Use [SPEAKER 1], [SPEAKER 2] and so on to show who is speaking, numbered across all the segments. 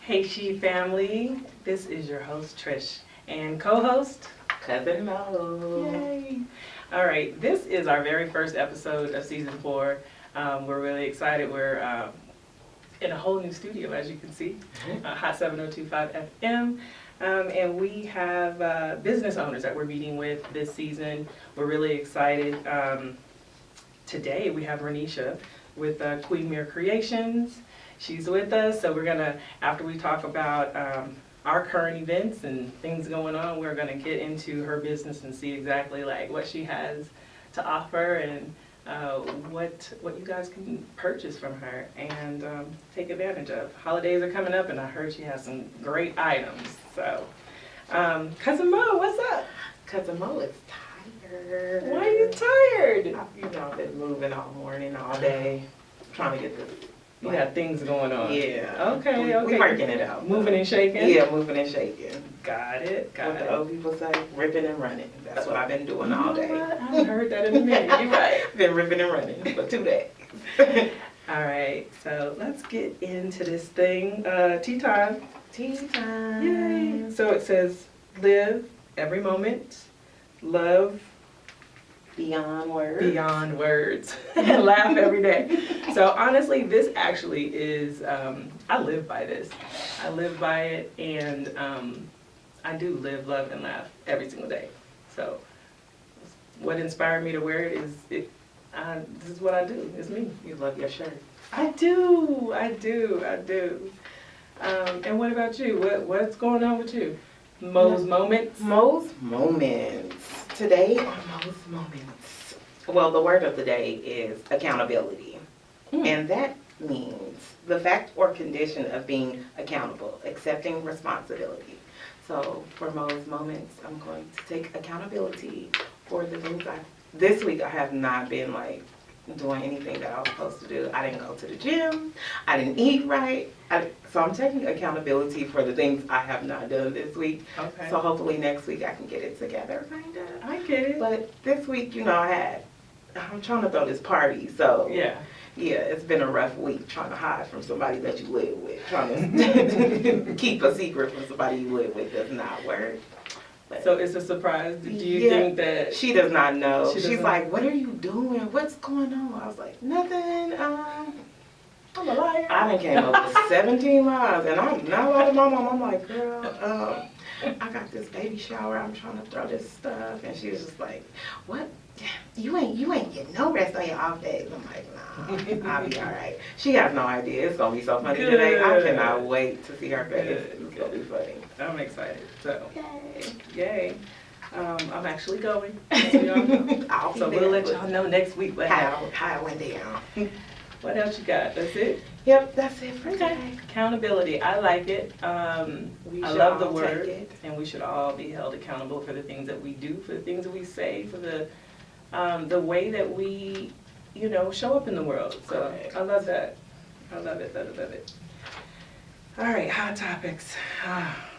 [SPEAKER 1] Hey S.H.E family, this is your host Trish and co-host
[SPEAKER 2] Cousin Mo.
[SPEAKER 1] Yay! All right, this is our very first episode of season 4. We're really excited. We're in a whole new studio, as you can see, Hot 702.5 FM. And we have business owners that we're meeting with this season. We're really excited. Today we have Renisha with Kreations. She's with us, so we're gonna, after we talk about our current events and things going on, we're gonna get into her business and see exactly like what she has to offer and what you guys can purchase from her and take advantage of. Holidays are coming up, and I heard she has some great items. So, Cousin Mo, what's up?
[SPEAKER 2] Cousin Mo is tired.
[SPEAKER 1] Why are you tired?
[SPEAKER 2] I've been moving all morning, all day, trying to get this.
[SPEAKER 1] You got things going on.
[SPEAKER 2] Yeah.
[SPEAKER 1] Okay.
[SPEAKER 2] We're working it out.
[SPEAKER 1] Moving and shaking?
[SPEAKER 2] Yeah, moving and shaking.
[SPEAKER 1] Got it.
[SPEAKER 2] What the old people say, ripping and running. That's what I've been doing all day.
[SPEAKER 1] I haven't heard that in a minute. You're right.
[SPEAKER 2] Been ripping and running for 2 days.
[SPEAKER 1] All right, so let's get into this thing. Tea time.
[SPEAKER 2] Tea time.
[SPEAKER 1] Yay. So it says, live every moment, love
[SPEAKER 2] beyond words.
[SPEAKER 1] Beyond words, and laugh every day. So honestly, this actually is, I live by this. I live by it, and I do live, love, and laugh every single day. So what inspired me to wear it is, this is what I do. It's me.
[SPEAKER 2] You love your shirt.
[SPEAKER 1] I do. And what about you? What's going on with you? Mo's moments?
[SPEAKER 2] Mo's moments. Today are Mo's moments. Well, the word of the day is accountability. And that means the fact or condition of being accountable, accepting responsibility. So for Mo's moments, I'm going to take accountability for the things this week I have not been like doing anything that I was supposed to do. I didn't go to the gym. I didn't eat right. So I'm taking accountability for the things I have not done this week.
[SPEAKER 1] Okay.
[SPEAKER 2] So hopefully next week I can get it together, kind of.
[SPEAKER 1] I get it.
[SPEAKER 2] But this week, I'm trying to throw this party, so
[SPEAKER 1] Yeah,
[SPEAKER 2] it's been a rough week trying to hide from somebody that you live with. Trying to keep a secret from somebody you live with does not work.
[SPEAKER 1] so it's a surprise. Do you think that
[SPEAKER 2] she does not know? She's
[SPEAKER 1] doesn't?
[SPEAKER 2] like, "What are you doing? What's going on?" I was like, "Nothing.
[SPEAKER 1] I'm a liar?
[SPEAKER 2] I done came up with 17 miles, and I'm not lying to my mom. I'm like, girl, I got this baby shower. I'm trying to throw this stuff, and she was just like, "What? You ain't getting no rest on your off days." I'm like, "Nah, I'll be all right." She has no idea. It's gonna be so funny today. I cannot wait to see her face. It's gonna be funny.
[SPEAKER 1] I'm excited. So
[SPEAKER 2] Yay.
[SPEAKER 1] yay. I'm actually going. So y'all know. So we'll let y'all know next week what happened.
[SPEAKER 2] How it went down.
[SPEAKER 1] What else you got? That's it?
[SPEAKER 2] Yep, that's it for
[SPEAKER 1] Okay.
[SPEAKER 2] today.
[SPEAKER 1] Accountability. I like it. I love the word, and we should all be held accountable for the things that we do, for the things that we say, for the way that we, show up in the world. So
[SPEAKER 2] Correct.
[SPEAKER 1] I love that. I love it. Love it. All right, hot topics.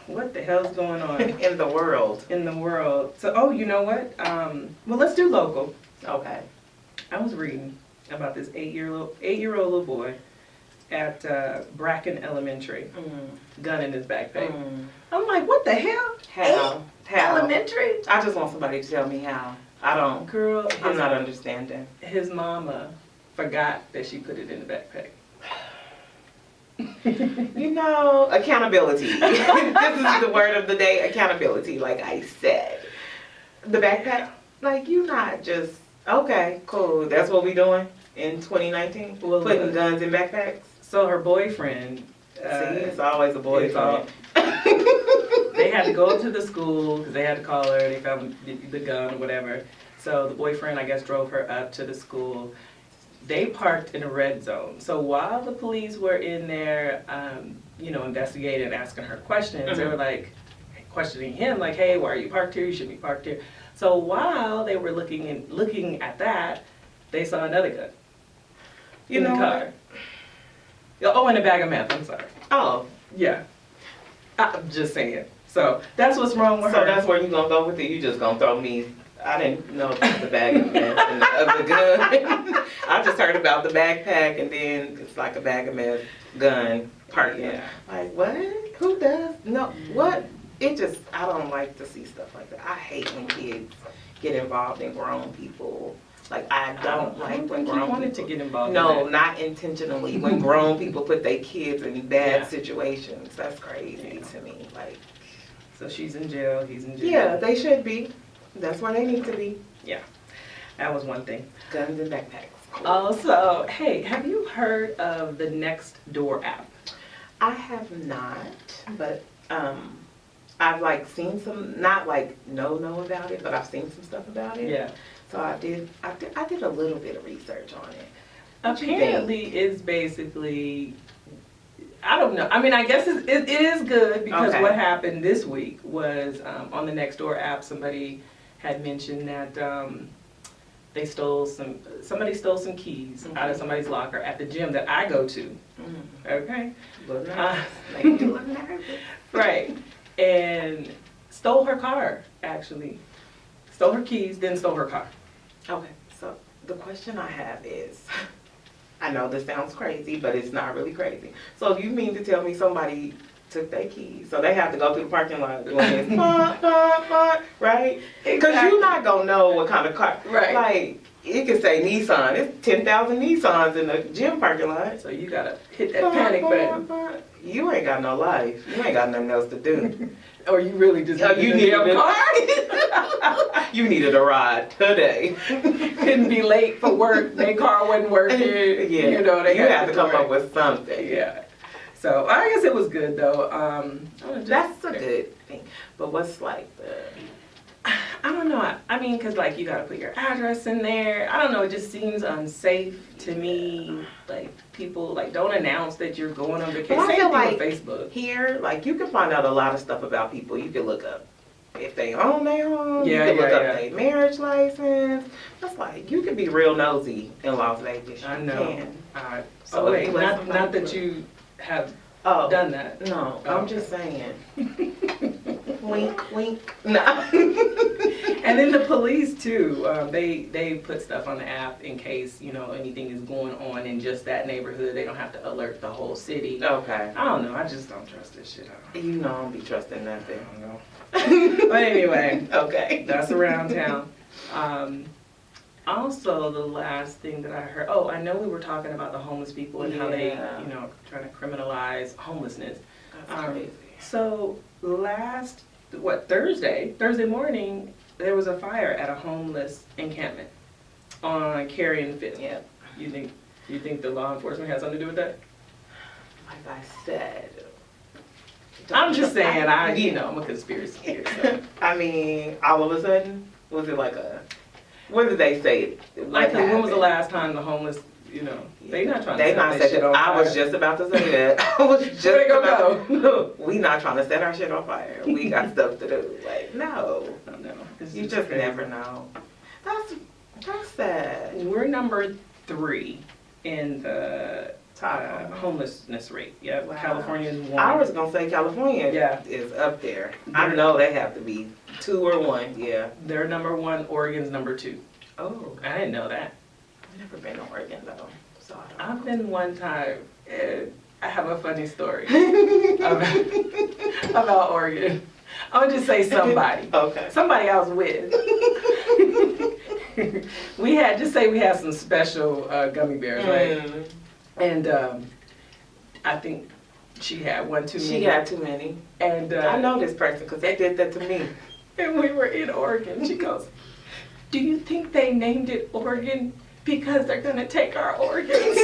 [SPEAKER 1] What the hell's going on
[SPEAKER 2] In the world.
[SPEAKER 1] in the world? So, you know what? Well, let's do local.
[SPEAKER 2] Okay.
[SPEAKER 1] I was reading about this 8-year-old little boy at Bracken Elementary, gun in his backpack. I'm like, what the hell?
[SPEAKER 2] How?
[SPEAKER 1] Elementary?
[SPEAKER 2] I just want somebody to tell me how. I don't.
[SPEAKER 1] Girl,
[SPEAKER 2] I'm not understanding.
[SPEAKER 1] his mama forgot that she put it in the backpack.
[SPEAKER 2] Accountability. This is the word of the day, accountability, like I said. The backpack, like you not just, okay, cool, that's what we doing in 2019?
[SPEAKER 1] Well,
[SPEAKER 2] Putting guns in backpacks?
[SPEAKER 1] So her boyfriend,
[SPEAKER 2] See, it's always a boyfriend.
[SPEAKER 1] they had to go to the school because they had to call her. They found the gun or whatever. So the boyfriend, I guess, drove her up to the school. They parked in a red zone. So while the police were in there, investigating and asking her questions, they were like questioning him, like, "Hey, why are you parked here? You shouldn't be parked here." So while they were looking at that, they saw another gun in the car. Oh, and a bag of meth. I'm sorry.
[SPEAKER 2] Oh,
[SPEAKER 1] Yeah, I'm just saying. So that's what's wrong with her.
[SPEAKER 2] so that's where you gonna go with it? You just gonna throw me I didn't know about the bag of meth and of the gun. I just heard about the backpack, and then it's like a bag of meth, gun, partner.
[SPEAKER 1] Yeah.
[SPEAKER 2] Like, what? Who does? No, what? It just, I don't like to see stuff like that. I hate when kids get involved in grown people. Like, I don't like when grown
[SPEAKER 1] wanted
[SPEAKER 2] people
[SPEAKER 1] to get involved.
[SPEAKER 2] No,
[SPEAKER 1] in
[SPEAKER 2] not intentionally. When grown people put their kids in bad
[SPEAKER 1] Yeah.
[SPEAKER 2] situations, that's crazy to me. Like,
[SPEAKER 1] so she's in jail. He's in jail.
[SPEAKER 2] yeah, they should be. That's where they need to be.
[SPEAKER 1] That was one thing.
[SPEAKER 2] Guns and backpacks. Cool.
[SPEAKER 1] Also, hey, have you heard of the Next Door app?
[SPEAKER 2] I have not, but I've like seen some, not like know about it, but I've seen some stuff about it.
[SPEAKER 1] Yeah.
[SPEAKER 2] So I did a little bit of research on it. What you think?
[SPEAKER 1] Apparently, it's basically, I don't know. I mean, I guess it is good because
[SPEAKER 2] Okay.
[SPEAKER 1] what happened this week was on the Nextdoor app, somebody had mentioned that somebody stole some keys out of somebody's locker at the gym that I go to. Okay.
[SPEAKER 2] Look nervous. Make me look nervous.
[SPEAKER 1] Right. And stole her car, actually. Stole her keys, then stole her car.
[SPEAKER 2] Okay, so the question I have is, I know this sounds crazy, but it's not really crazy. So if you mean to tell me somebody took their keys, so they have to go through the parking lot doing this, right? Because you're not going to know what kind of car.
[SPEAKER 1] Right.
[SPEAKER 2] Like, it could say Nissan. It's 10,000 Nissans in the gym parking lot.
[SPEAKER 1] So you gotta hit that panic button.
[SPEAKER 2] You ain't got no life. You ain't got nothing else to do.
[SPEAKER 1] Or you really just
[SPEAKER 2] You
[SPEAKER 1] needed a
[SPEAKER 2] needed
[SPEAKER 1] car.
[SPEAKER 2] You needed a ride today.
[SPEAKER 1] Couldn't be late for work. Their car wasn't working.
[SPEAKER 2] Yeah,
[SPEAKER 1] You know, they
[SPEAKER 2] you have to come
[SPEAKER 1] correct.
[SPEAKER 2] up with something.
[SPEAKER 1] Yeah. So I guess it was good though.
[SPEAKER 2] That's a good thing. But what's like the...
[SPEAKER 1] I don't know. I mean, cause like you gotta put your address in there. I don't know. It just seems unsafe to me. Like people like don't announce that you're going on vacation.
[SPEAKER 2] But I
[SPEAKER 1] Same
[SPEAKER 2] feel
[SPEAKER 1] thing
[SPEAKER 2] like
[SPEAKER 1] with Facebook.
[SPEAKER 2] here, like you can find out a lot of stuff about people. You can look up if they own their home.
[SPEAKER 1] Yeah,
[SPEAKER 2] you can look
[SPEAKER 1] yeah,
[SPEAKER 2] up
[SPEAKER 1] yeah.
[SPEAKER 2] their marriage license. That's like, you can be real nosy in Las Vegas.
[SPEAKER 1] I
[SPEAKER 2] You
[SPEAKER 1] know.
[SPEAKER 2] can.
[SPEAKER 1] So wait,
[SPEAKER 2] if you let
[SPEAKER 1] not that
[SPEAKER 2] somebody-
[SPEAKER 1] you have
[SPEAKER 2] Oh,
[SPEAKER 1] done that.
[SPEAKER 2] no,
[SPEAKER 1] Oh.
[SPEAKER 2] I'm just saying. Wink, wink. No.
[SPEAKER 1] And then the police too, they put stuff on the app in case, you know, anything is going on in just that neighborhood. They don't have to alert the whole city.
[SPEAKER 2] Okay.
[SPEAKER 1] I don't know, I just don't trust this shit.
[SPEAKER 2] You know I don't be trusting
[SPEAKER 1] I
[SPEAKER 2] nothing.
[SPEAKER 1] don't know. But anyway,
[SPEAKER 2] Okay.
[SPEAKER 1] that's around town. Also, the last thing that I heard, I know we were talking about the homeless people and how they,
[SPEAKER 2] Yeah.
[SPEAKER 1] you know, trying to criminalize homelessness.
[SPEAKER 2] That's crazy.
[SPEAKER 1] So Thursday morning, there was a fire at a homeless encampment on Cary and Fifth.
[SPEAKER 2] Yep.
[SPEAKER 1] You think the law enforcement has something to do with that?
[SPEAKER 2] Like I said.
[SPEAKER 1] I'm just saying, I'm a conspiracy theorist. So.
[SPEAKER 2] I mean, all of a sudden, was it like a, what did they say?
[SPEAKER 1] Like, when was the last time the homeless, you know, they not trying to
[SPEAKER 2] They
[SPEAKER 1] set
[SPEAKER 2] not
[SPEAKER 1] that
[SPEAKER 2] set
[SPEAKER 1] shit
[SPEAKER 2] it.
[SPEAKER 1] on
[SPEAKER 2] I was
[SPEAKER 1] fire.
[SPEAKER 2] just about to say that. I was just
[SPEAKER 1] Where they gonna
[SPEAKER 2] about
[SPEAKER 1] go?
[SPEAKER 2] We not trying to set our shit on fire. We got stuff to do. Like, no.
[SPEAKER 1] I don't know. It's
[SPEAKER 2] You just
[SPEAKER 1] crazy.
[SPEAKER 2] never know. That's sad.
[SPEAKER 1] We're number 3 in the
[SPEAKER 2] Top
[SPEAKER 1] homelessness rate. Yep.
[SPEAKER 2] Wow.
[SPEAKER 1] California is 1.
[SPEAKER 2] I was gonna say California
[SPEAKER 1] Yeah.
[SPEAKER 2] is up there. I know they have to be 2 or 1. Yeah.
[SPEAKER 1] They're number 1. Oregon's number 2.
[SPEAKER 2] Oh,
[SPEAKER 1] I didn't know that.
[SPEAKER 2] I've never been to Oregon though, so I don't
[SPEAKER 1] I've been one time. I have a funny story about Oregon. I'll just say somebody.
[SPEAKER 2] Okay.
[SPEAKER 1] Somebody I was with. we had some special gummy bears, right?
[SPEAKER 2] Mm.
[SPEAKER 1] And I think she had one too many.
[SPEAKER 2] She got too many.
[SPEAKER 1] And
[SPEAKER 2] I know this person because they did that to me.
[SPEAKER 1] And we were in Oregon. She goes, "Do you think they named it Oregon because they're gonna take our organs?"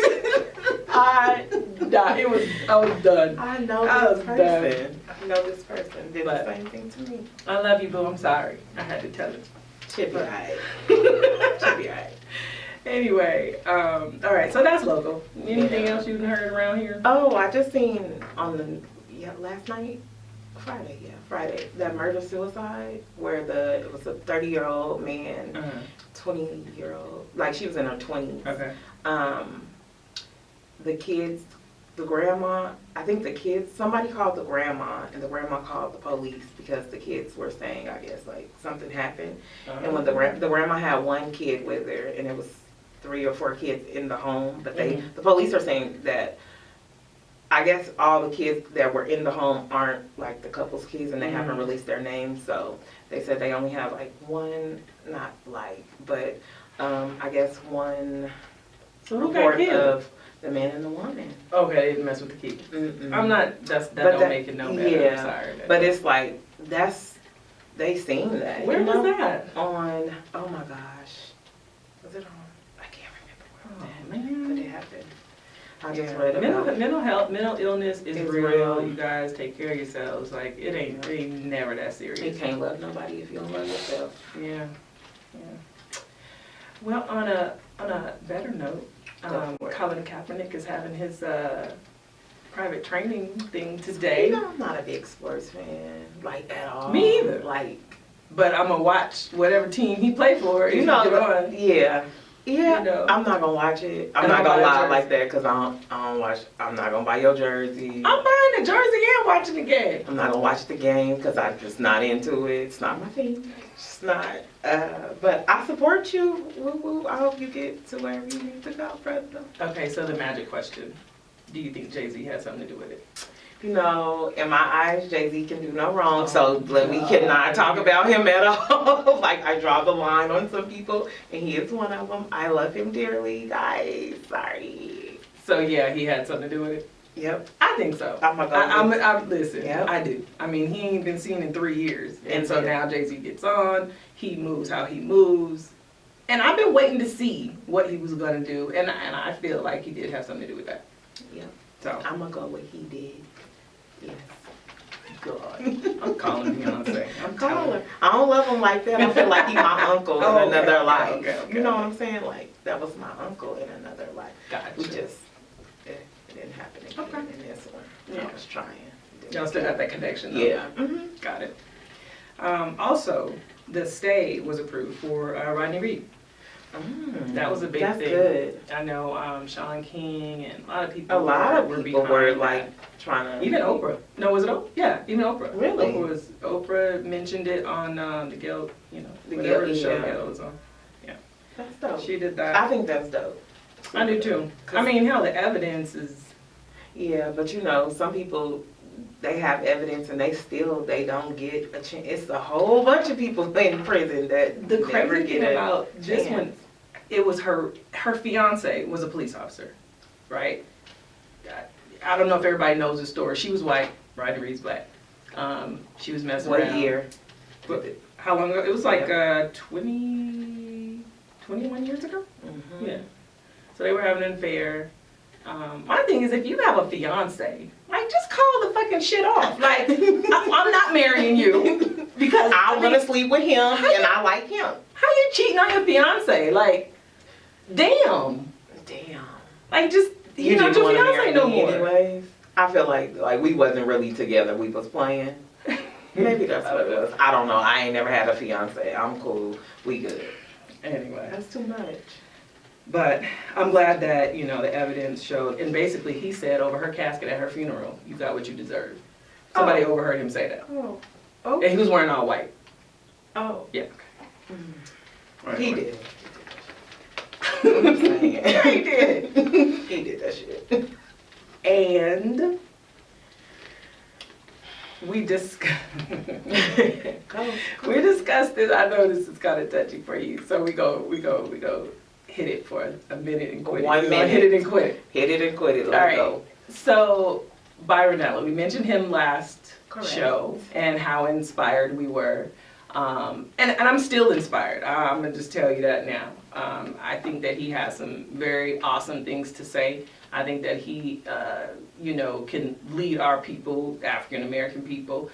[SPEAKER 1] I died. I was done.
[SPEAKER 2] I know
[SPEAKER 1] I
[SPEAKER 2] this
[SPEAKER 1] was
[SPEAKER 2] person. I know this person did
[SPEAKER 1] But-
[SPEAKER 2] the same thing to me.
[SPEAKER 1] I love you, boo. I'm sorry. I had to tell it.
[SPEAKER 2] Should be alright.
[SPEAKER 1] Should be alright. Anyway, all right. So that's local. Anything else you've heard around here?
[SPEAKER 2] Oh, I just seen on the last night, Friday, that murder suicide where it was a 30-year-old man, 20-year-old, like she was in her 20s.
[SPEAKER 1] Okay.
[SPEAKER 2] The kids the grandma, I think the kids, somebody called the grandma, and the grandma called the police because the kids were saying, I guess, like, something happened. And when the grandma had one kid with her, and it was 3 or 4 kids in the home, but the police are saying that, I guess all the kids that were in the home aren't, like, the couple's kids, and they haven't released their names, so they said they only have, like, one, not like, but, I guess one report of the man and the woman.
[SPEAKER 1] Okay, they didn't mess with the kids. I'm not, that don't make it no better.
[SPEAKER 2] Yeah,
[SPEAKER 1] I'm sorry.
[SPEAKER 2] but it's like, they seen that.
[SPEAKER 1] Where was that?
[SPEAKER 2] On, oh my gosh. Was it on? I can't remember where it was. But it happened. I just read about it.
[SPEAKER 1] Mental health, mental illness is real. You guys take care of yourselves. Like, it ain't never that serious.
[SPEAKER 2] You can't love nobody if you don't love yourself.
[SPEAKER 1] Yeah. Well, on a better note, Colin Kaepernick is having his private training thing today.
[SPEAKER 2] You know, I'm not a big sports fan, like, at all.
[SPEAKER 1] Me either.
[SPEAKER 2] Like,
[SPEAKER 1] but I'm gonna watch whatever team he play for.
[SPEAKER 2] You know, yeah. Yeah,
[SPEAKER 1] you know.
[SPEAKER 2] I'm not gonna watch it. I'm not gonna lie like that because I don't watch. I'm not gonna buy your jersey.
[SPEAKER 1] I'm buying the jersey and watching the game.
[SPEAKER 2] I'm not gonna watch the game because I'm just not into it. It's not my thing. It's just not. But I support you. Woo woo. I hope you get to wherever you need to go, brother.
[SPEAKER 1] Okay, so the magic question: do you think Jay-Z has something to do with it?
[SPEAKER 2] You know, in my eyes, Jay-Z can do no wrong, so we cannot talk about him at all. Like, I draw the line on some people, and he is one of them. I love him dearly, guys. Sorry.
[SPEAKER 1] So, yeah, he had something to do with it?
[SPEAKER 2] Yep.
[SPEAKER 1] I think so. Listen,
[SPEAKER 2] yep.
[SPEAKER 1] I do. I mean, he ain't been seen in 3 years. And so now Jay-Z gets on, he moves how he moves. And I've been waiting to see what he was going to do, and I feel like he did have something to do with that.
[SPEAKER 2] Yep.
[SPEAKER 1] So
[SPEAKER 2] I'm going to go with he did. Yes.
[SPEAKER 1] God. I'm calling Beyonce. I'm
[SPEAKER 2] calling her. I don't love him like that. I feel like he's my uncle in another life.
[SPEAKER 1] Okay.
[SPEAKER 2] You know what I'm saying? Like, that was my uncle in another life.
[SPEAKER 1] Gotcha.
[SPEAKER 2] We just, it didn't happen again in this one.
[SPEAKER 1] Yeah.
[SPEAKER 2] I was trying.
[SPEAKER 1] Y'all still got that connection, though?
[SPEAKER 2] Yeah.
[SPEAKER 1] Got it. Also, the stay was approved for Rodney Reed. That was a big thing.
[SPEAKER 2] That's good.
[SPEAKER 1] I know Sean King and a lot of people.
[SPEAKER 2] Were like trying to.
[SPEAKER 1] Even Oprah. No, was it Oprah? Yeah, even Oprah.
[SPEAKER 2] Really?
[SPEAKER 1] Oprah mentioned it on the Gail, whatever the show Gail was on. Yeah.
[SPEAKER 2] That's dope.
[SPEAKER 1] She did that.
[SPEAKER 2] I think that's dope.
[SPEAKER 1] I do too. I mean, hell, the evidence is.
[SPEAKER 2] Yeah, but some people, they have evidence and they don't get a chance. It's a whole bunch of people in prison that
[SPEAKER 1] the
[SPEAKER 2] never
[SPEAKER 1] crazy
[SPEAKER 2] get
[SPEAKER 1] thing about this one, it was her fiance was a police officer, right? I don't know if everybody knows the story. She was white, Rodney Reed's black. She was messing around.
[SPEAKER 2] What year?
[SPEAKER 1] How long ago? It was like 21 years ago. Yeah. So they were having an affair. My thing is, if you have a fiance, like, just call the fucking shit off. Like, I'm not marrying you because
[SPEAKER 2] I want to sleep with him and I like him.
[SPEAKER 1] How you cheating on your fiance? Like, damn. Like, just you not your fiance no more.
[SPEAKER 2] Anyways, I feel like we wasn't really together. We was playing. Maybe that's what it was. I don't know. I ain't never had a fiance. I'm cool. We good.
[SPEAKER 1] Anyway,
[SPEAKER 2] that's too much.
[SPEAKER 1] But I'm glad that, the evidence showed, and basically he said over her casket at her funeral, you got what you deserve. Somebody overheard him say that. Oh. And he was wearing all white.
[SPEAKER 2] Oh.
[SPEAKER 1] Yeah.
[SPEAKER 2] Right, he did.
[SPEAKER 1] Yeah, he did.
[SPEAKER 2] He did that shit.
[SPEAKER 1] And we discussed this. I know this is kind of touchy for you, so we go hit it for a minute and quit it.
[SPEAKER 2] 1 minute.
[SPEAKER 1] Hit it and quit it.
[SPEAKER 2] Hit it and quit it. Let's go.
[SPEAKER 1] So Byron Ella, we mentioned him last show and how inspired we were. And I'm still inspired. I'm going to just tell you that now. I think that he has some very awesome things to say. I think that he, can lead our people, African American people,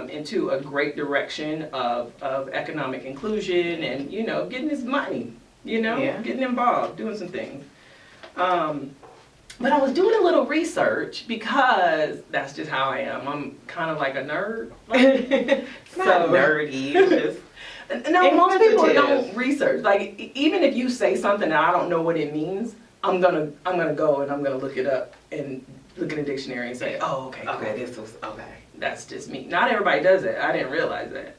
[SPEAKER 1] into a great direction of economic inclusion and, getting his money, getting involved, doing some things. But I was doing a little research because that's just how I am. I'm kind of like a nerd.
[SPEAKER 2] It's not nerdy. It's just
[SPEAKER 1] no, most people don't research. Like, even if you say something and I don't know what it means, I'm gonna go and I'm gonna look it up and look in the dictionary and say, oh, okay, cool.
[SPEAKER 2] Okay, this was, okay.
[SPEAKER 1] That's just me. Not everybody does that. I didn't realize that.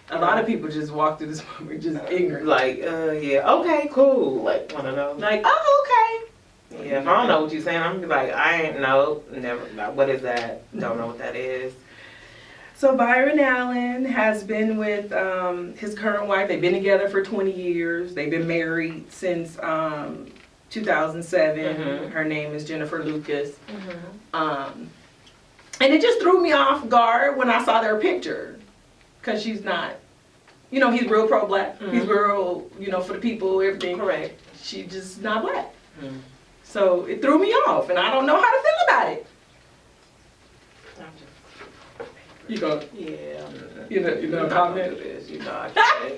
[SPEAKER 1] A lot of people just walk through this moment just ignorant.
[SPEAKER 2] Like, yeah, okay, cool. Like one of those.
[SPEAKER 1] Like, oh,
[SPEAKER 2] Yeah, if I don't know what you're saying, I'm gonna be like, I ain't know, never, what is that? Don't know what that is.
[SPEAKER 1] So Byron Allen has been with his current wife. They've been together for 20 years. They've been married since 2007.
[SPEAKER 2] Mhm.
[SPEAKER 1] Her name is Jennifer Lucas. And it just threw me off guard when I saw their picture. Because she's not, you know, he's real pro-black. He's real, you know, for the people, everything.
[SPEAKER 2] Correct.
[SPEAKER 1] She's just not black. So it threw me off, and I don't know how to feel about it. You go,
[SPEAKER 2] Yeah.
[SPEAKER 1] you know, comment.
[SPEAKER 2] This, you know, I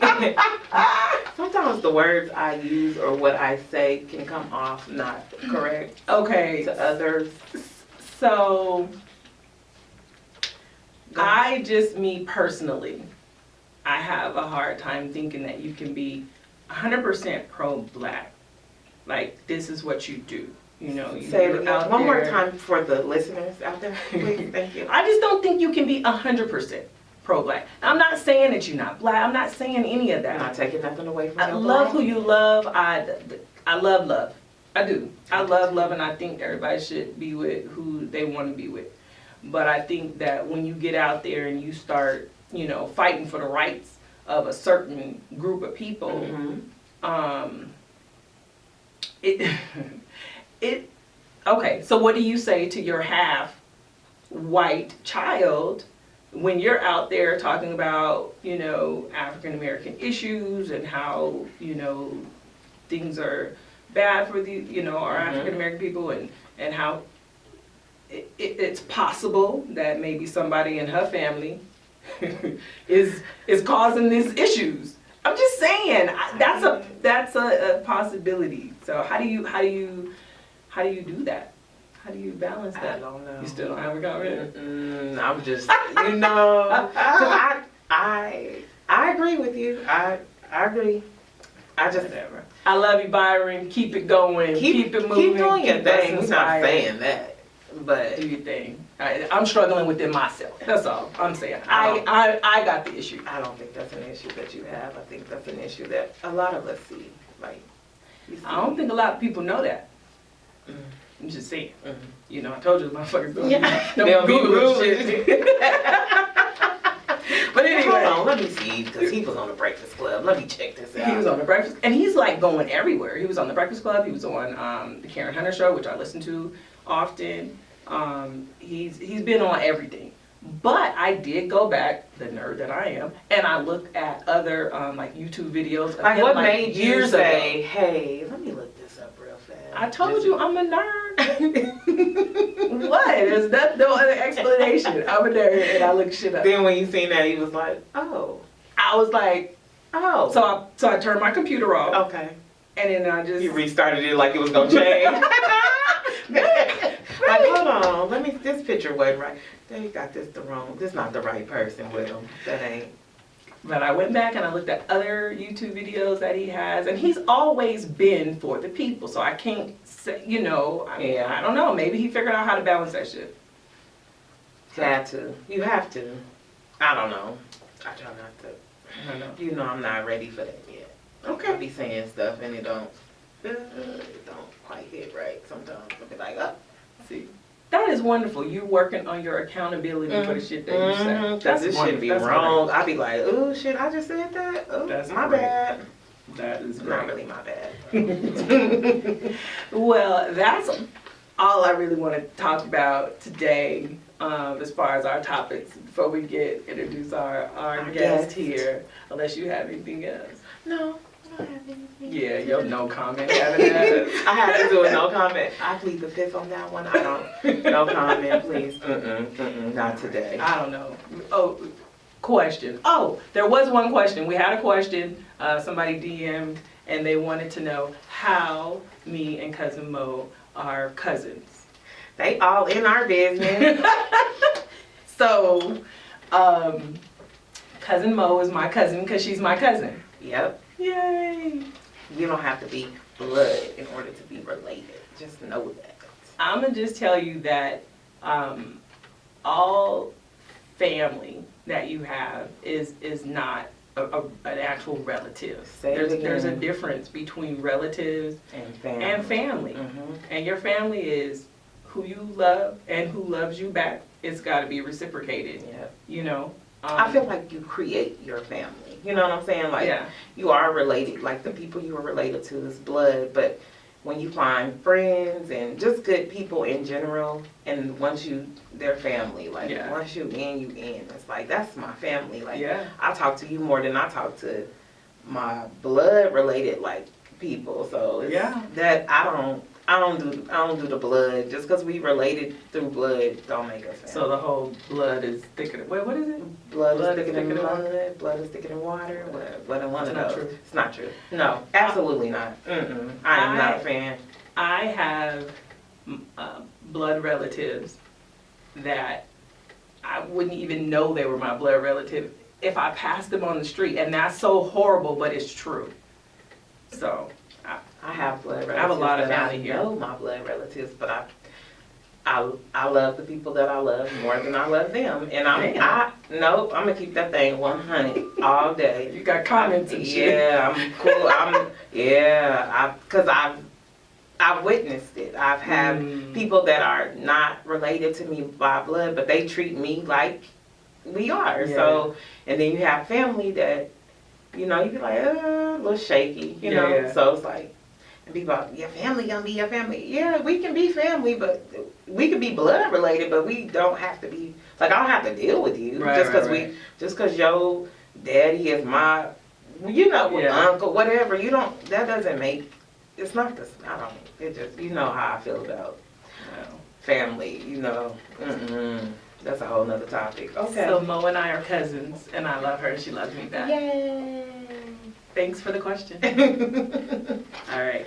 [SPEAKER 2] can't. Sometimes the words I use or what I say can come off not correct
[SPEAKER 1] Okay,
[SPEAKER 2] to others.
[SPEAKER 1] so me personally, I have a hard time thinking that you can be 100% pro-black. Like, this is what you do. You know,
[SPEAKER 2] Say it
[SPEAKER 1] out
[SPEAKER 2] one more
[SPEAKER 1] there.
[SPEAKER 2] time for the listeners out there, please. Thank you.
[SPEAKER 1] I just don't think you can be 100% pro-black. I'm not saying that you're not black. I'm not saying any of that.
[SPEAKER 2] I'm not taking nothing away from you.
[SPEAKER 1] I love who you love. I love love. I do. I love love, and I think everybody should be with who they want to be with. But I think that when you get out there and you start, you know, fighting for the rights of a certain group of people, okay, so what do you say to your half white child when you're out there talking about, you know, African American issues and how, you know, things are bad for the, you know, our African American people, and how it's possible that maybe somebody in her family is causing these issues. I'm just saying that's a possibility. So how do you do that? How do you balance that?
[SPEAKER 2] I don't know.
[SPEAKER 1] You still don't have a comment?
[SPEAKER 2] I'm just, you know, 'cause I agree with you. I agree. I just
[SPEAKER 1] Whatever. I love you, Byron. Keep it going. Keep it moving.
[SPEAKER 2] Keep doing your
[SPEAKER 1] keep us
[SPEAKER 2] thing. We're not
[SPEAKER 1] inspired.
[SPEAKER 2] saying that, but
[SPEAKER 1] Do your thing. I'm struggling with it myself. That's all I'm saying. I got the issue.
[SPEAKER 2] I don't think that's an issue that you have. I think that's an issue that a lot of us see. Like, you see.
[SPEAKER 1] I don't think a lot of people know that. I'm just saying. You know, I told you the motherfuckers don't Google shit. But anyway.
[SPEAKER 2] Hold on, let me see, because he was on the Breakfast Club. Let me check this out.
[SPEAKER 1] He was on the Breakfast, and he's like going everywhere. He was on the Breakfast Club. He was on the Karen Hunter show, which I listen to often. He's been on everything. But I did go back, the nerd that I am, and I looked at other like YouTube videos. Of
[SPEAKER 2] Like,
[SPEAKER 1] him,
[SPEAKER 2] what
[SPEAKER 1] like,
[SPEAKER 2] made you
[SPEAKER 1] years
[SPEAKER 2] say,
[SPEAKER 1] ago.
[SPEAKER 2] hey, let me look this up real fast?
[SPEAKER 1] I told you I'm a nerd. What? There's no other explanation. I'm a nerd and I look shit up.
[SPEAKER 2] Then when you seen that, he was like, oh.
[SPEAKER 1] I was like,
[SPEAKER 2] Oh.
[SPEAKER 1] so I turned my computer off.
[SPEAKER 2] Okay.
[SPEAKER 1] And then I just
[SPEAKER 2] You restarted it like it was going to change. Like, hold on, this picture wasn't right. They got this not the right person with him. That ain't.
[SPEAKER 1] But I went back and I looked at other YouTube videos that he has, and he's always been for the people. So I can't say, you know, I don't know. Maybe he figured out how to balance that shit.
[SPEAKER 2] Had to. You have to. I don't know. I try not to.
[SPEAKER 1] I don't know.
[SPEAKER 2] You know I'm not ready for that yet.
[SPEAKER 1] Okay.
[SPEAKER 2] I be saying stuff and it don't quite hit right sometimes. I'll be like, oh.
[SPEAKER 1] See, that is wonderful. You working on your accountability for the shit that you say.
[SPEAKER 2] Because this shouldn't be wrong. I be like, oh shit, I just said that. Oh,
[SPEAKER 1] That's
[SPEAKER 2] my
[SPEAKER 1] great.
[SPEAKER 2] bad.
[SPEAKER 1] That is
[SPEAKER 2] Not
[SPEAKER 1] great.
[SPEAKER 2] really my bad.
[SPEAKER 1] Well, that's all I really want to talk about today, as far as our topics, before we introduce our guest here, unless you have anything else.
[SPEAKER 2] No, I don't have anything.
[SPEAKER 1] Yeah, yo, no comment having that.
[SPEAKER 2] I have to do a no comment. I plead the fifth on that one. I don't. No comment, please. Not today.
[SPEAKER 1] I don't know. Oh, question. Oh, there was one question. We had a question. Somebody DM'd and they wanted to know how me and Cousin Mo are cousins.
[SPEAKER 2] They all in our business.
[SPEAKER 1] So, Cousin Mo is my cousin because she's my cousin.
[SPEAKER 2] Yep.
[SPEAKER 1] Yay!
[SPEAKER 2] You don't have to be blood in order to be related. Just know that.
[SPEAKER 1] I'm going to just tell you that all family that you have is not an actual relative. There's a difference between relatives and family.
[SPEAKER 2] Mm-hmm.
[SPEAKER 1] And your family is who you love and who loves you back. It's got to be reciprocated.
[SPEAKER 2] Yeah.
[SPEAKER 1] You know?
[SPEAKER 2] I feel like you create your family. You know what I'm saying? Like,
[SPEAKER 1] yeah.
[SPEAKER 2] You are related. Like, the people you are related to is blood. But when you find friends and just good people in general, and once they're family. Like, once you in. It's like, that's my family. Like, I talk to you more than I talk to my blood-related, like, people. So, it's that I don't do the blood. Just because we related through blood don't make us family.
[SPEAKER 1] So the whole blood is thicker than, what is it?
[SPEAKER 2] Blood is thicker than mud. Blood is thicker than water. What one of those? True. It's not true. No, absolutely not. I am not a fan.
[SPEAKER 1] I have blood relatives that I wouldn't even know they were my blood relative if I passed them on the street, and that's so horrible, but it's true. So.
[SPEAKER 2] I have blood relatives.
[SPEAKER 1] I have a lot of family here.
[SPEAKER 2] I know my blood relatives, but I love the people that I love more than I love them. And I'm gonna keep that thing 100 all day.
[SPEAKER 1] You got comments and shit.
[SPEAKER 2] Yeah, I'm cool. Because I've witnessed it. I've had people that are not related to me by blood, but they treat me like we are. Yeah. So, and then you have family that, you know, you be like, a little shaky, you know. Yeah. So it's like, and people are, your family gonna be your family. Yeah, we can be family, but we can be blood related, but we don't have to be, like, I don't have to deal with you. Right, just cause your daddy is my, you know, uncle, whatever, that doesn't make, it's not this, it just, you know how I feel about family, you know. That's a whole nother topic. Okay.
[SPEAKER 1] So Mo and I are cousins, and I love her, and she loves me back.
[SPEAKER 2] Yay!
[SPEAKER 1] Thanks for the question. All right.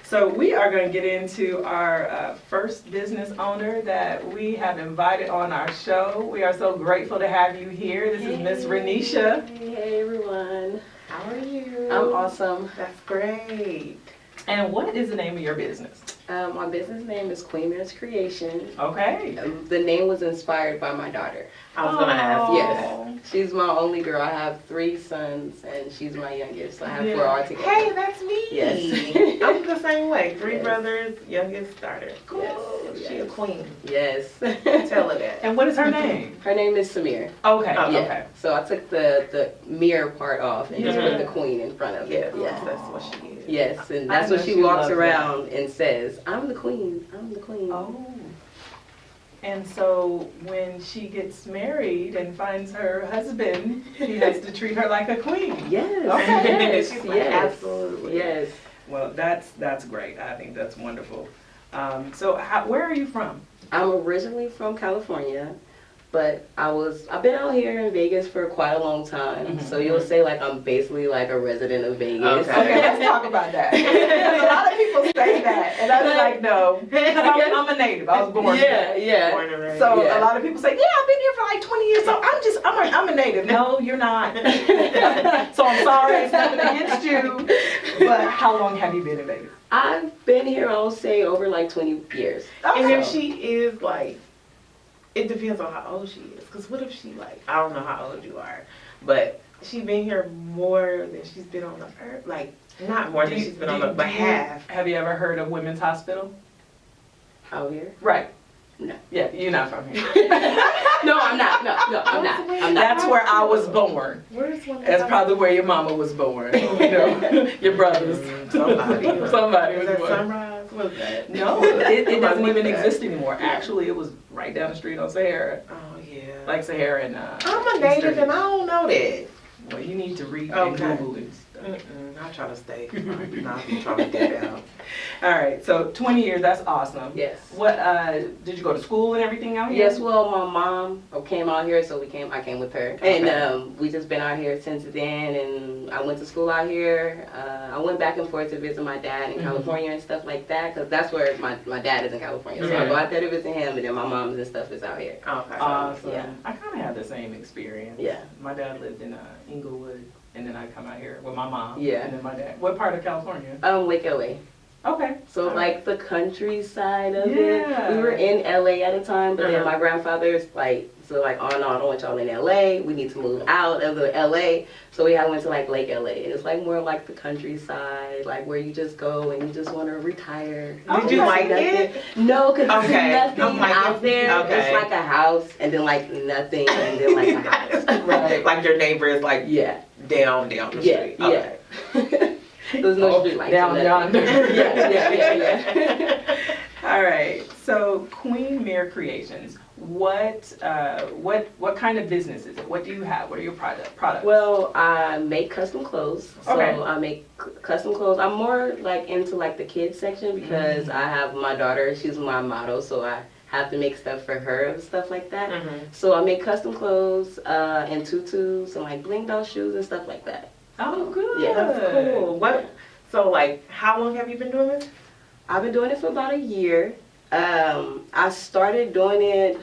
[SPEAKER 1] So we are going to get into our first business owner that we have invited on our show. We are so grateful to have you here. This is Miss Renisha.
[SPEAKER 3] Hey everyone.
[SPEAKER 2] How are you?
[SPEAKER 3] I'm awesome.
[SPEAKER 2] That's great.
[SPEAKER 1] And what is the name of your business?
[SPEAKER 3] My business name is Kreations.
[SPEAKER 1] Okay.
[SPEAKER 3] The name was inspired by my daughter.
[SPEAKER 2] I was going to ask.
[SPEAKER 3] Yes. She's my only girl. I have 3 sons, and she's my youngest. So I have 4 altogether.
[SPEAKER 2] Hey, that's me.
[SPEAKER 3] Yes.
[SPEAKER 2] I'm the same way. 3 brothers, youngest daughter. Cool. Yes. She a queen.
[SPEAKER 3] Yes.
[SPEAKER 2] Tell her that.
[SPEAKER 1] And what is her name?
[SPEAKER 3] Her name is Samir.
[SPEAKER 1] Okay.
[SPEAKER 3] Yeah.
[SPEAKER 1] Okay.
[SPEAKER 3] So I took the mirror part off and just put the queen in front of it.
[SPEAKER 2] Yes, that's what she is.
[SPEAKER 3] Yes, and that's what she walks around and says, I'm the queen, I'm the queen.
[SPEAKER 1] Oh. And so when she gets married and finds her husband, he has to treat her like a queen.
[SPEAKER 3] Yes.
[SPEAKER 1] Okay.
[SPEAKER 3] Yes. Yes.
[SPEAKER 2] Absolutely.
[SPEAKER 3] Yes.
[SPEAKER 1] Well, that's great. I think that's wonderful. So where are you from?
[SPEAKER 3] I'm originally from California, but I've been out here in Vegas for quite a long time. So you'll say like I'm basically like a resident of Vegas.
[SPEAKER 1] Okay, let's talk about that. A lot of people say that, and I was like, no, I'm a native. I was born here.
[SPEAKER 3] Yeah.
[SPEAKER 2] Born and raised.
[SPEAKER 1] So a lot of people say, yeah, I've been here for like 20 years, so I'm a native. No, you're not. So I'm sorry, it's nothing against you. But how long have you been in Vegas?
[SPEAKER 3] I've been here, I'll say, over like 20 years.
[SPEAKER 2] And if she is like, it depends on how old she is. Because what if she like, I don't know how old you are, but she been here more than she's been on the earth. Like, not more than she's been on the earth, but half.
[SPEAKER 1] Have you ever heard of Women's Hospital?
[SPEAKER 3] Out here?
[SPEAKER 1] Right.
[SPEAKER 3] No.
[SPEAKER 1] Yeah, you're not from here.
[SPEAKER 3] No, I'm not. No, I'm not.
[SPEAKER 1] That's where I was born.
[SPEAKER 2] Where's one?
[SPEAKER 1] That's probably where your mama was born. You know, your brothers.
[SPEAKER 2] Somebody
[SPEAKER 1] was born.
[SPEAKER 2] Sunrise? What was that?
[SPEAKER 1] No, it doesn't even exist anymore. Actually, it was right down the street on Sahara.
[SPEAKER 2] Oh, yeah.
[SPEAKER 1] Like Sahara and
[SPEAKER 2] I'm a native and I don't know that.
[SPEAKER 1] Well, you need to read and Google and stuff.
[SPEAKER 2] I'll try to stay. I'll be trying to get out.
[SPEAKER 1] All right, so 20 years, that's awesome.
[SPEAKER 3] Yes.
[SPEAKER 1] What, did you go to school and everything out here?
[SPEAKER 3] Yes, well, my mom came out here, so I came with her.
[SPEAKER 1] Okay.
[SPEAKER 3] And we just been out here since then, and I went to school out here. I went back and forth to visit my dad in California and stuff like that, because that's where my dad is in California. So I go out there to visit him, and then my mom's and stuff is out here.
[SPEAKER 2] Okay.
[SPEAKER 1] Awesome.
[SPEAKER 3] Yeah.
[SPEAKER 1] I kind of had the same experience.
[SPEAKER 3] Yeah.
[SPEAKER 1] My dad lived in Inglewood, and then I come out here with my mom.
[SPEAKER 3] Yeah.
[SPEAKER 1] And then my dad. What part of California?
[SPEAKER 3] Lake LA.
[SPEAKER 1] Okay.
[SPEAKER 3] So
[SPEAKER 1] All
[SPEAKER 3] like the countryside of
[SPEAKER 1] Yeah.
[SPEAKER 3] it. We were in LA at a time, but then
[SPEAKER 1] Uh-huh.
[SPEAKER 3] my grandfather's like, so like, oh no, I don't want y'all in LA. We need to move out of the LA. So we went to like Lake LA. And it's like more like the countryside, like where you just go and you just want to retire.
[SPEAKER 2] Did you like
[SPEAKER 3] Nothing.
[SPEAKER 2] it?
[SPEAKER 3] No, because
[SPEAKER 2] Okay.
[SPEAKER 3] there's nothing
[SPEAKER 2] I'm like,
[SPEAKER 3] out there.
[SPEAKER 2] okay.
[SPEAKER 3] It's like a house and then like nothing and then like a house.
[SPEAKER 2] Right. Like your neighbor is like
[SPEAKER 3] Yeah.
[SPEAKER 2] down the street.
[SPEAKER 3] Yeah.
[SPEAKER 2] Okay.
[SPEAKER 3] Yeah. There's no street lights.
[SPEAKER 1] Down
[SPEAKER 3] or
[SPEAKER 1] yonder.
[SPEAKER 3] nothing. Yeah.
[SPEAKER 1] All right. So Queen Mirror Creations. What kind of business is it? What do you have? What are your products?
[SPEAKER 3] Well, I make custom clothes. So
[SPEAKER 1] Okay.
[SPEAKER 3] I make custom clothes. I'm more like into like the kids section because I have my daughter. She's my model, so I have to make stuff for her and stuff like that.
[SPEAKER 2] Mm-hmm.
[SPEAKER 3] So I make custom clothes and tutus and like blinged out shoes and stuff like that.
[SPEAKER 1] Oh, good.
[SPEAKER 3] Yeah.
[SPEAKER 2] That's cool. So like, how long have you been doing this?
[SPEAKER 3] I've been doing it for about a year. I started doing it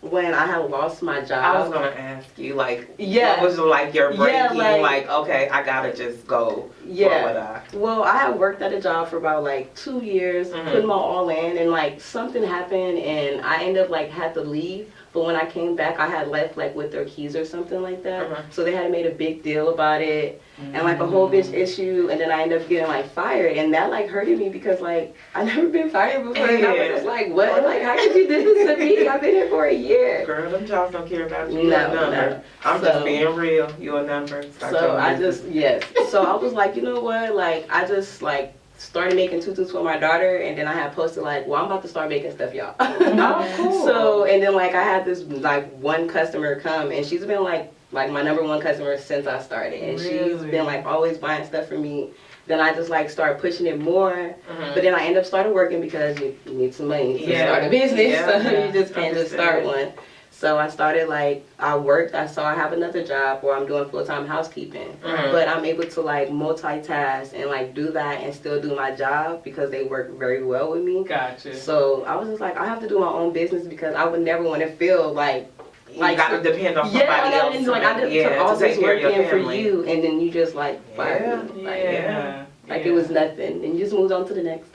[SPEAKER 3] when I had lost my job.
[SPEAKER 2] I was gonna ask you, like,
[SPEAKER 3] Yeah.
[SPEAKER 2] what was like your breaking,
[SPEAKER 3] Yeah,
[SPEAKER 2] like, okay, I gotta just go.
[SPEAKER 3] Yeah.
[SPEAKER 2] What would I?
[SPEAKER 3] Well, I had worked at a job for about like 2 years,
[SPEAKER 2] Mhm.
[SPEAKER 3] putting my all in, and like something happened, and I ended up like had to leave. But when I came back, I had left like with their keys or something like that.
[SPEAKER 2] Mhm.
[SPEAKER 3] So they had made a big deal about it, and like a whole bitch issue, and then I ended up getting like fired, and that like hurted me because like I never been fired before, and I was just like, what? Like how could you do this to me? I've been here for a year.
[SPEAKER 2] Girl, them jobs don't care about you.
[SPEAKER 3] No,
[SPEAKER 2] You're a number.
[SPEAKER 3] no.
[SPEAKER 2] I'm just
[SPEAKER 3] So-
[SPEAKER 2] being real. You a number. Start
[SPEAKER 3] So
[SPEAKER 2] your
[SPEAKER 3] I
[SPEAKER 2] business.
[SPEAKER 3] just, yes. So I was like, you know what? Like, I just, like, started making tutus for my daughter, and then I had posted, like, well, I'm about to start making stuff, y'all.
[SPEAKER 1] Oh, cool.
[SPEAKER 3] So, and then, like, I had this, like, one customer come, and she's been, like my number one customer since I started. And she's
[SPEAKER 1] Really?
[SPEAKER 3] been, like, always buying stuff for me. Then I just, like, started pushing it more.
[SPEAKER 2] Mhm.
[SPEAKER 3] But then I ended up started working because you need some money to
[SPEAKER 2] Yeah.
[SPEAKER 3] start a business.
[SPEAKER 2] Yeah.
[SPEAKER 3] So you just can't just start one. So I started like, I worked, I have another job where I'm doing full-time housekeeping.
[SPEAKER 2] Mhm.
[SPEAKER 3] But I'm able to like multitask and like do that and still do my job because they work very well with me.
[SPEAKER 1] Gotcha.
[SPEAKER 3] So I was just like, I have to do my own business because I would never want to feel like
[SPEAKER 2] You gotta depend on somebody
[SPEAKER 3] yeah,
[SPEAKER 2] else.
[SPEAKER 3] and like I just took
[SPEAKER 2] to
[SPEAKER 3] all this
[SPEAKER 2] take care
[SPEAKER 3] work
[SPEAKER 2] of your
[SPEAKER 3] in for
[SPEAKER 2] family.
[SPEAKER 3] you and then you just like fired me. Like,
[SPEAKER 1] Yeah.
[SPEAKER 3] like it was nothing and you just moved on to the next.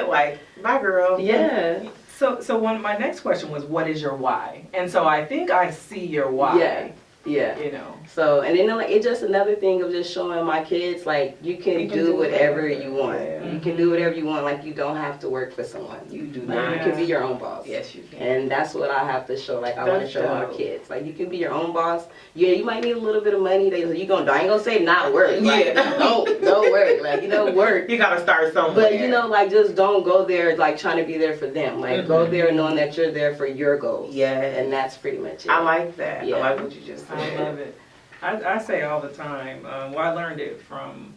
[SPEAKER 2] Like, bye, girl.
[SPEAKER 3] Yeah.
[SPEAKER 1] So my next question was, what is your why? And so I think I see your why.
[SPEAKER 3] Yeah. Yeah.
[SPEAKER 1] You know.
[SPEAKER 3] So, and then like it's just another thing of just showing my kids like you can do whatever you want.
[SPEAKER 2] Yeah.
[SPEAKER 3] You can do whatever you want. Like you don't have to work for someone.
[SPEAKER 2] You do
[SPEAKER 3] Like
[SPEAKER 2] not.
[SPEAKER 3] you can be your own boss.
[SPEAKER 2] Yes, you can.
[SPEAKER 3] And that's what I have to show. Like I want to
[SPEAKER 2] That's
[SPEAKER 3] show my
[SPEAKER 2] dope.
[SPEAKER 3] kids. Like you can be your own boss. Yeah, you might need a little bit of money. I ain't gonna say not work. Like,
[SPEAKER 2] Yeah.
[SPEAKER 3] don't work. Like work.
[SPEAKER 2] You gotta start somewhere.
[SPEAKER 3] But like just don't go there like trying to be there for them. Like go there knowing that you're there for your goals.
[SPEAKER 2] Yeah.
[SPEAKER 3] And that's pretty much it.
[SPEAKER 2] I like that.
[SPEAKER 3] Yeah.
[SPEAKER 2] I like what you just said.
[SPEAKER 1] I love it. I say all the time, well, I learned it from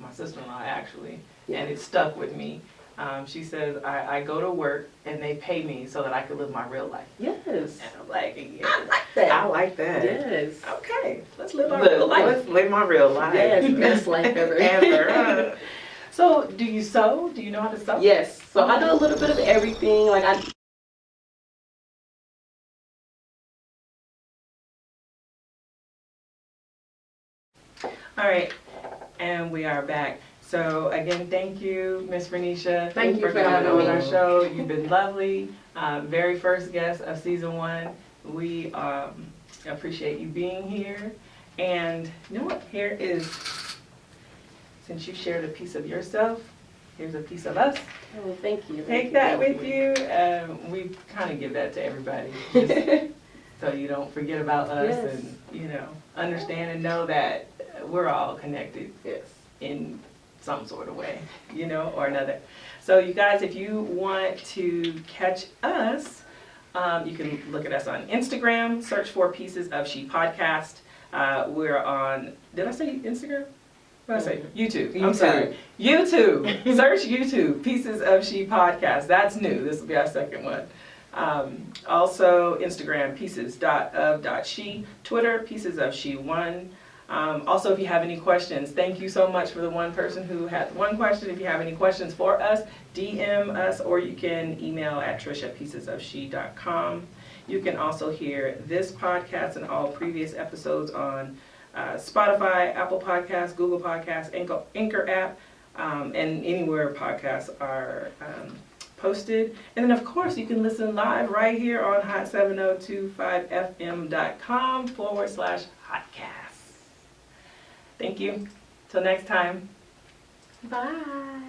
[SPEAKER 1] my sister-in-law, actually, and it stuck with me. She says, I go to work and they pay me so that I can live my real life.
[SPEAKER 3] Yes.
[SPEAKER 1] And I'm like, yeah,
[SPEAKER 2] I like that.
[SPEAKER 3] Yes.
[SPEAKER 1] okay, let's live our
[SPEAKER 2] Look,
[SPEAKER 1] real life.
[SPEAKER 2] let's live my real life.
[SPEAKER 3] Yes, best life ever.
[SPEAKER 2] Ever.
[SPEAKER 1] So, do you sew? Do you know how to sew?
[SPEAKER 3] Yes. So I do a little bit of everything. Like I
[SPEAKER 1] All right, and we are back. So again, thank you, Miss Renisha.
[SPEAKER 3] Thank you for
[SPEAKER 1] coming
[SPEAKER 3] having
[SPEAKER 1] on
[SPEAKER 3] me.
[SPEAKER 1] our show. You've been lovely. Very first guest of season 1. We appreciate you being here. And you know what? Here is, since you shared a piece of yourself, here's a piece of us.
[SPEAKER 3] Oh, thank you.
[SPEAKER 1] Take that with you. We kind of give that to everybody, just so you don't forget about us
[SPEAKER 3] Yes.
[SPEAKER 1] and understand and know that we're all connected
[SPEAKER 3] Yes.
[SPEAKER 1] in some sort of way, or another. So you guys, if you want to catch us, you can look at us on Instagram, search for Pieces of She Podcast. We're on, did I say Instagram? What did I say? YouTube. I'm sorry. YouTube. Search YouTube, Pieces of She Podcast. That's new. This will be our second one. Also, Instagram, pieces.of.she. Twitter, Pieces of She 1. Also, if you have any questions, thank you so much for the one person who had one question. If you have any questions for us, DM us, or you can email at trish@piecesofshe.com. You can also hear this podcast and all previous episodes on Spotify, Apple Podcasts, Google Podcasts, Anchor app, and anywhere podcasts are posted. And then, of course, you can listen live right here on hot7025fm.com/podcast. Thank you. Till next time.
[SPEAKER 3] Bye.